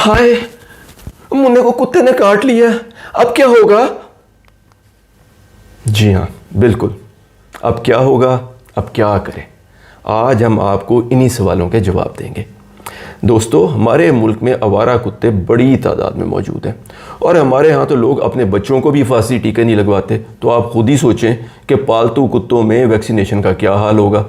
हाय, मुन्ने को कुत्ते ने काट लिया, अब क्या होगा? जी हाँ, बिल्कुल, अब क्या होगा, अब क्या करें? आज हम आपको इन्हीं सवालों के जवाब देंगे। दोस्तों, हमारे मुल्क में आवारा कुत्ते बड़ी तादाद में मौजूद हैं और हमारे यहाँ तो लोग अपने बच्चों को भी फांसी टीके नहीं लगवाते। तो आप खुद ही सोचें कि पालतू कुत्तों में वैक्सीनेशन का क्या हाल होगा।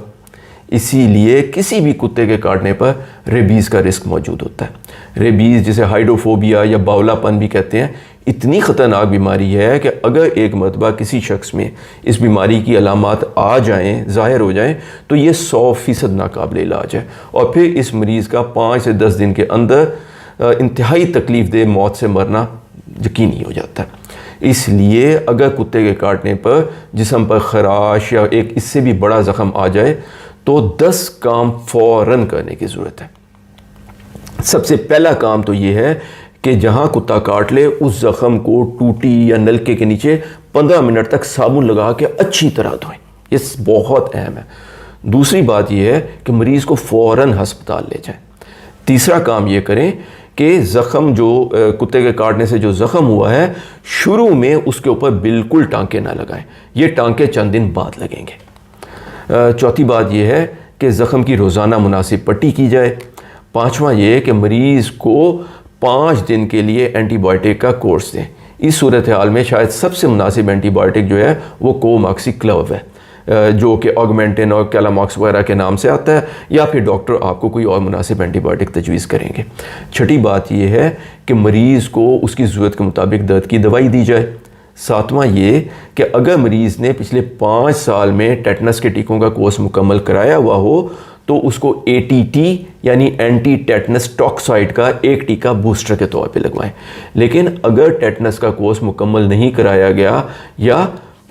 इसीलिए किसी भी कुत्ते के काटने पर रेबीज़ का रिस्क मौजूद होता है। रेबीज़, जिसे हाइड्रोफोबिया या बावलापन भी कहते हैं, इतनी ख़तरनाक बीमारी है कि अगर एक मरतबा किसी शख्स में इस बीमारी की अलामात आ जाएं, ज़ाहिर हो जाएं, तो ये 100% नाकाबिल इलाज है और फिर इस मरीज़ का 5 से 10 दिन के अंदर इंतहाई तकलीफ़ दे मौत से मरना यकीनी हो जाता है। इसलिए अगर कुत्ते के काटने पर जिस्म पर खराश या एक इससे भी बड़ा ज़ख़म आ जाए तो 10 काम फ़ौरन करने की ज़रूरत है। सबसे पहला काम तो ये है कि जहाँ कुत्ता काट ले उस ज़ख़म को टूटी या नलके के नीचे 15 मिनट तक साबुन लगा के अच्छी तरह धोएं। ये बहुत अहम है। दूसरी बात यह है कि मरीज़ को फ़ौरन हस्पताल ले जाएं। तीसरा काम ये करें कि ज़ख़म जो कुत्ते के काटने से जो ज़ख़म हुआ है, शुरू में उसके ऊपर बिल्कुल टांके ना लगाएं। ये टांके चंद दिन बाद लगेंगे। चौथी बात यह है कि ज़ख़म की रोज़ाना मुनासिब पट्टी की जाए। पाँचवा ये है कि मरीज़ को 5 दिन के लिए एंटीबायोटिक का कोर्स दें। इस सूरत हाल में शायद सबसे मुनासिब एंटीबायोटिक जो है वो कोमॉक्सिक्लव है, जो कि ऑगमेंटिन और कैलामॉक्स वगैरह के नाम से आता है, या फिर डॉक्टर आपको कोई और मुनासिब एंटीबायोटिक तजवीज़ करेंगे। छठी बात यह है कि मरीज़ को उसकी ज़रूरत के मुताबिक दर्द की दवाई दी जाए। सातवां ये कि अगर मरीज़ ने पिछले 5 साल में टेटनस के टीकों का कोर्स मुकम्मल कराया हुआ हो तो उसको ATT यानी एंटी टेटनस टॉक्साइड का एक टीका बूस्टर के तौर पे लगवाएं। लेकिन अगर टेटनस का कोर्स मुकम्मल नहीं कराया गया या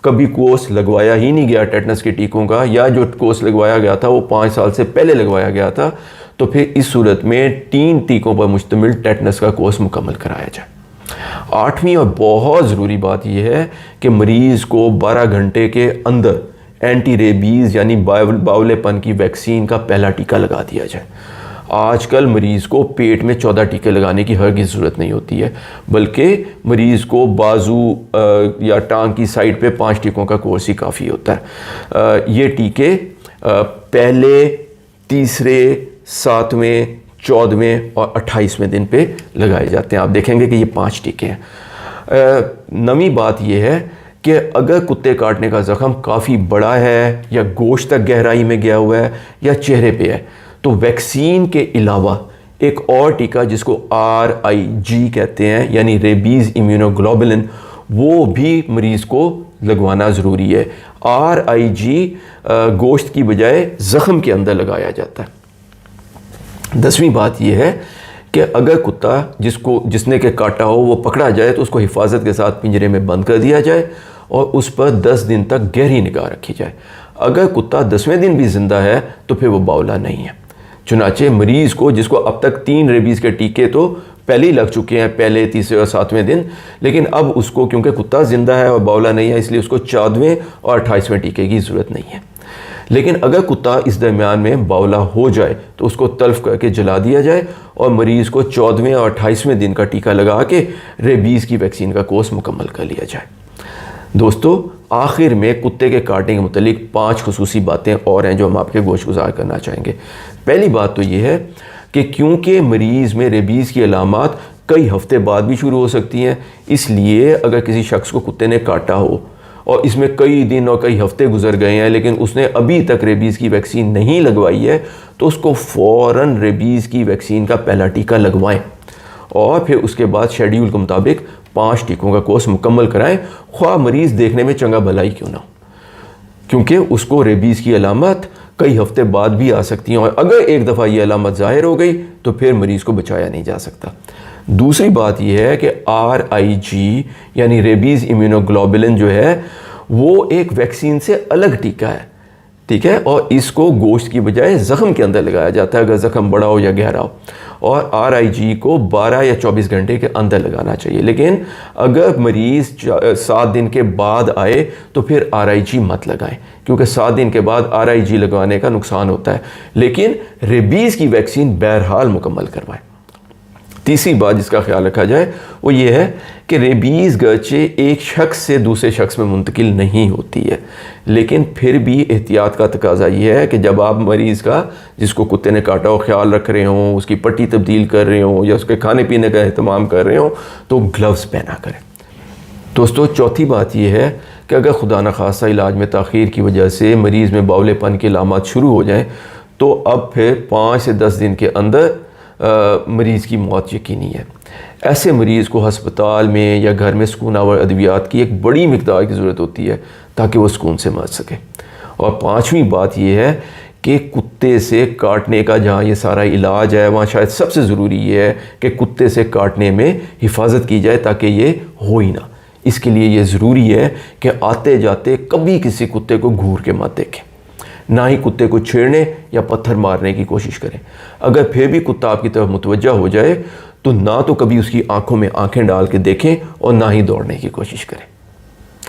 कभी कोर्स लगवाया ही नहीं गया टेटनस के टीकों का, या जो कोर्स लगवाया गया था वो 5 साल से पहले लगवाया गया था, तो फिर इस सूरत में 3 टीकों पर मुश्तमिल टेटनस का कोर्स मुकम्मल कराया जाए। 8वीं और बहुत ज़रूरी बात यह है कि मरीज़ को 12 घंटे के अंदर एंटी रेबीज़ यानी बावलेपन की वैक्सीन का पहला टीका लगा दिया जाए। आजकल मरीज़ को पेट में 14 टीके लगाने की हरगिज़ ज़रूरत नहीं होती है, बल्कि मरीज़ को बाजू या टांग की साइड पे 5 टीकों का कोर्स ही काफ़ी होता है। ये टीके पहले, तीसरे, 7वें, 14वें और 28वें दिन पे लगाए जाते हैं। आप देखेंगे कि ये 5 टीके हैं। 9वीं बात यह है कि अगर कुत्ते काटने का ज़ख़म काफ़ी बड़ा है या गोश्त तक गहराई में गया हुआ है या चेहरे पे है, तो वैक्सीन के अलावा एक और टीका जिसको RIG कहते हैं यानी रेबीज़ इम्यूनोग्लोबुलिन, वो भी मरीज़ को लगवाना ज़रूरी है। RIG गोश्त की बजाय ज़ख़म के अंदर लगाया जाता है। 10वीं बात यह है कि अगर कुत्ता जिसने के काटा हो वो पकड़ा जाए तो उसको हिफाजत के साथ पिंजरे में बंद कर दिया जाए और उस पर 10 दिन तक गहरी निगाह रखी जाए। अगर कुत्ता 10वें दिन भी ज़िंदा है तो फिर वो बावला नहीं है। चुनाचे मरीज़ को, जिसको अब तक 3 रेबीज़ के टीके तो पहले ही लग चुके हैं, पहले, तीसरे और 7वें दिन, लेकिन अब उसको, क्योंकि कुत्ता ज़िंदा है और बावला नहीं है, इसलिए उसको 14वें और 28वें टीके की ज़रूरत नहीं है। लेकिन अगर कुत्ता इस दरमियान में बावला हो जाए तो उसको तल्फ करके जला दिया जाए और मरीज़ को 14वें और 28वें दिन का टीका लगा के रेबीज़ की वैक्सीन का कोर्स मुकम्मल कर लिया जाए। दोस्तों, आखिर में कुत्ते के काटने के मुतालिक 5 खुसूसी बातें और हैं जो हम आपके गोशगुजार करना चाहेंगे। पहली बात तो ये है कि क्योंकि मरीज़ में रेबीज़ की अलामात कई हफ्ते बाद भी शुरू हो सकती हैं, इसलिए अगर किसी शख्स को कुत्ते ने काटा हो और इसमें कई दिन और कई हफ्ते गुजर गए हैं लेकिन उसने अभी तक रेबीज़ की वैक्सीन नहीं लगवाई है, तो उसको फ़ौरन रेबीज़ की वैक्सीन का पहला टीका लगवाएं और फिर उसके बाद शेड्यूल के मुताबिक 5 टीकों का कोर्स मुकम्मल कराएं, ख्वाह मरीज़ देखने में चंगा भला ही क्यों ना हो, क्योंकि उसको रेबीज़ की अलामत कई हफ्ते बाद भी आ सकती हैं और अगर एक दफ़ा ये अलामत ज़ाहिर हो गई तो फिर मरीज़ को बचाया नहीं जा सकता। दूसरी बात यह है कि RIG यानी रेबीज़ इम्यूनोग्लोबुलिन जो है वो एक वैक्सीन से अलग टीका है, ठीक है, और इसको गोश्त की बजाय ज़ख़म के अंदर लगाया जाता है अगर ज़ख़म बड़ा हो या गहरा हो, और RIG को 12 या 24 घंटे के अंदर लगाना चाहिए। लेकिन अगर मरीज़ 7 दिन के बाद आए तो फिर RIG मत लगाएं, क्योंकि 7 दिन के बाद RIG लगवाने का नुकसान होता है। लेकिन रेबीज़ की वैक्सीन बहरहाल मुकम्मल करवाएं। تیسری بات جس کا خیال رکھا جائے وہ یہ ہے کہ ریبیز گرچہ ایک شخص سے دوسرے شخص میں منتقل نہیں ہوتی ہے، لیکن پھر بھی احتیاط کا تقاضا یہ ہے کہ جب آپ مریض کا جس کو کتے نے کاٹا ہو خیال رکھ رہے ہوں، اس کی پٹی تبدیل کر رہے ہوں یا اس کے کھانے پینے کا اہتمام کر رہے ہوں تو گلوز پہنا کریں۔ دوستو چوتھی بات یہ ہے کہ اگر خدا نخواستہ علاج میں تاخیر کی وجہ سے مریض میں باولے پن کے علامات شروع ہو جائیں تو اب پھر 5 سے 10 دن کے اندر مریض کی موت یقینی ہے۔ ایسے مریض کو ہسپتال میں یا گھر میں سکون آور ادویات کی ایک بڑی مقدار کی ضرورت ہوتی ہے تاکہ وہ سکون سے مر سکے۔ اور 5ویں بات یہ ہے کہ کتے سے کاٹنے کا جہاں یہ سارا علاج ہے وہاں شاید سب سے ضروری یہ ہے کہ کتے سے کاٹنے میں حفاظت کی جائے تاکہ یہ ہو ہی نہ۔ اس کے لیے یہ ضروری ہے کہ آتے جاتے کبھی کسی کتے کو گھور کے مت دیکھیں، نہ ہی کتے کو چھیڑنے یا پتھر مارنے کی کوشش کریں۔ اگر پھر بھی کتا آپ کی طرف متوجہ ہو جائے تو نہ تو کبھی اس کی آنکھوں میں آنکھیں ڈال کے دیکھیں اور نہ ہی دوڑنے کی کوشش کریں۔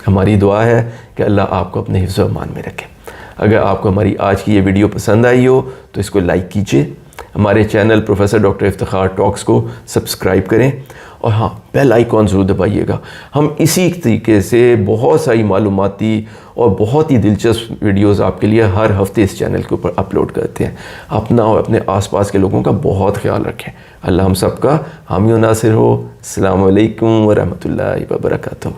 ہماری دعا ہے کہ اللہ آپ کو اپنے حفظ و امان میں رکھے۔ اگر آپ کو ہماری آج کی یہ ویڈیو پسند آئی ہو تو اس کو لائک کیجئے، ہمارے چینل پروفیسر ڈاکٹر افتخار ٹاکس کو سبسکرائب کریں، اور ہاں بیل آئیکن ضرور دبائیے گا۔ ہم اسی طریقے سے بہت ساری معلوماتی اور بہت ہی دلچسپ ویڈیوز آپ کے لیے ہر ہفتے اس چینل کے اوپر اپلوڈ کرتے ہیں۔ اپنا اور اپنے آس پاس کے لوگوں کا بہت خیال رکھیں۔ اللہ ہم سب کا حامی و ناصر ہو۔ السلام علیکم ورحمۃ اللہ وبرکاتہ۔